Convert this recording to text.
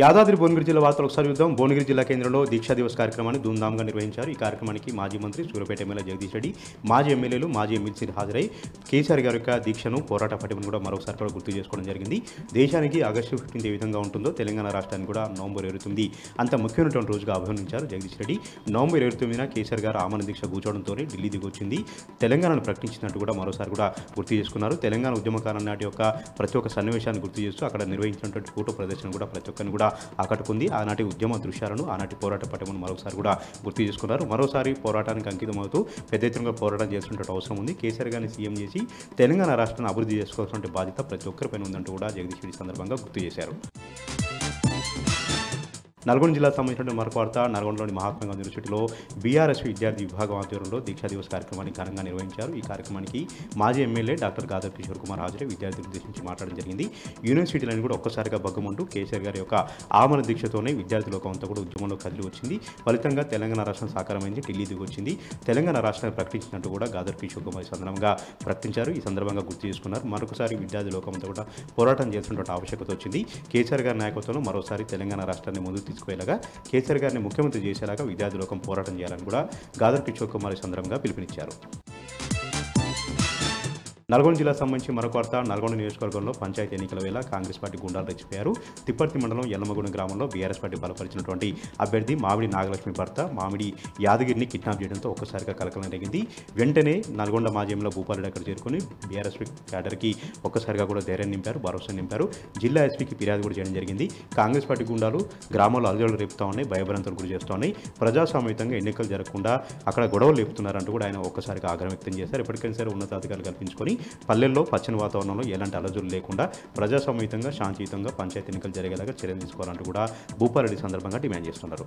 యాదాద్రి భువనగిరి జిల్లా వార్తలు ఒకసారి చూద్దాం. భువనగిరి జిల్లా కేంద్రంలో దీక్షా దివస్ కార్యక్రమాన్ని ధూమ్ధామ్గా నిర్వహించారు. ఈ కార్యక్రమానికి మాజీ మంత్రి సూర్యాపేట ఎమ్మెల్యే జగదీష్ రెడ్డి, మాజీ ఎమ్మెల్యేలు, మాజీ ఎమ్మెల్సీలు హాజరై కేసీఆర్ గారి యొక్క దీక్షను, పోరాట పటిమను కూడా మరోసారి కూడా గుర్తు చేసుకోవడం జరిగింది. దేశానికి ఆగస్టు 15 ఏ విధంగా ఉంటుందో తెలంగాణ రాష్ట్రానికి కూడా నవంబర్ 29 అంత ముఖ్యమైనటువంటి రోజుగా అభివర్ణించారు జగదీష్ రెడ్డి. నవంబర్ 29న కేసీఆర్ గారు ఆమరణ దీక్ష కూర్చోవడంతోనే ఢిల్లీ దిగొచ్చింది. తెలంగాణను ప్రకటించినట్టు కూడా మరోసారి కూడా గుర్తు చేసుకున్నారు. తెలంగాణ ఉద్యమకాలం నాటి యొక్క ప్రతి ఒక్క సన్నివేశాన్ని గుర్తు చేస్తూ అక్కడ నిర్వహించినటువంటి ఫోటో ప్రదర్శన కూడా ప్రతి ఒక్కరిని కూడా ఆకట్టుకుంది. ఆనాటి ఉద్యమ దృశ్యాలను, ఆనాటి పోరాట పటమును మరోసారి కూడా గుర్తు చేసుకున్నారు. మరోసారి పోరాటానికి అంకితమవుతూ పెద్ద ఎత్తున పోరాటం చేస్తున్నటువంటి అవసరం ఉంది. కేసీఆర్ గారిని సీఎం చేసి తెలంగాణ రాష్ట్రాన్ని అభివృద్ధి చేసుకోవాల్సిన బాధ్యత ప్రతి ఒక్కరిపైన ఉందంటూ కూడా జగదీష్ రెడ్డి సందర్భంగా గుర్తు చేశారు. నల్గొండ జిల్లాకు సంబంధించిన మరొక వార్త. నల్గొండలోని మహాత్మా గాంధీ యూనివర్సిటీలో బీఆర్ఎస్ విద్యార్థి విభాగం ఆధ్వర్యంలో దీక్షా దివస్ కార్యక్రమాన్ని ఘనంగా నిర్వహించారు. ఈ కార్యక్రమానికి మాజీ ఎమ్మెల్యే డాక్టర్ గాదర్ కిషోర్ కుమార్ హాజరై విద్యార్థులను ఉద్దేశించి మాట్లాడడం జరిగింది. యూనివర్సిటీలను కూడా ఒక్కసారిగా బగ్గమంటూ కేసీఆర్ గారి యొక్క ఆమరణ దీక్షతోనే విద్యార్థి లోకం అంతా కూడా ఉద్యమంలో కదిలి వచ్చింది. ఫలితంగా తెలంగాణ రాష్ట్రం సాకారమైంది, ఢిల్లీ దిగి వచ్చింది. తెలంగాణ రాష్ట్రాన్ని ప్రకటించినట్టు కూడా గాదర్ కిషోర్ కుమార్ సందర్భంగా ప్రకటించారు. ఈ సందర్భంగా గుర్తు చేసుకున్నారు. మరొకసారి విద్యార్థి లోకం అంతా కూడా పోరాటం చేస్తున్నటువంటి ఆవశ్యకత వచ్చింది. కేసీఆర్ గారి నాయకత్వంలో మరోసారి తెలంగాణ రాష్ట్రాన్ని ముందుకు తీసుకువెళ్ళగా కేసీఆర్ గారిని ముఖ్యమంత్రి చేసేలాగా విద్యార్థి లోకం పోరాటం చేయాలని కూడా గాదర్ కిషోర్ కుమార్ సందర్భంగా పిలుపునిచ్చారు. నల్గొండ జిల్లాకు సంబంధించి మరొక వార్త. నల్గొండ నియోజకవర్గంలో పంచాయతీ ఎన్నికల వేళ కాంగ్రెస్ పార్టీ గుండాలు రెచ్చిపోయారు. తిప్పర్తి మండలం యల్లమగూడెం గ్రామంలో బీఆర్ఎస్ పార్టీ బలపరిచినటువంటి అభ్యర్థి మామిడి నాగలక్ష్మి భర్త మామిడి యాదగిరిని కిడ్నాప్ చేయడంతో ఒక్కసారిగా కలకలం జరిగింది. వెంటనే నల్గొండ మాజీ ఎమ్మెల్యే భూపాలరెడ్డి అక్కడ చేరుకుని బీఆర్ఎస్ క్యాడర్కి ఒక్కసారిగా కూడా ధైర్యం నింపారు, భరోసా నింపారు. జిల్లా ఎస్పీకి ఫిర్యాదు కూడా చేయడం జరిగింది. కాంగ్రెస్ పార్టీ గుండాలు గ్రామాల్లో అలజడులు రేపుతా ఉన్నాయి, భయభ్రాంతులు గురి చేస్తూ ఉన్నాయి. ప్రజాస్వామ్యంగా ఎన్నికలు జరగకుండా అక్కడ గొడవలు లేపుతున్నారంటూ కూడా ఆయన ఒక్కసారిగా ఆగ్రహం వ్యక్తం చేశారు. ఎప్పటికైనా సరే ఉన్నతాధికారులు కల్పించుకొని పల్లెల్లో పచ్చని వాతావరణంలో ఎలాంటి అలజడులు లేకుండా ప్రజాస్వామ్యంగా శాంతియుతంగా పంచాయతీ ఎన్నికలు జరిగేలాగా చర్యలు తీసుకోవాలంటూ కూడా భూపాలరెడ్డి సందర్భంగా డిమాండ్ చేస్తున్నారు.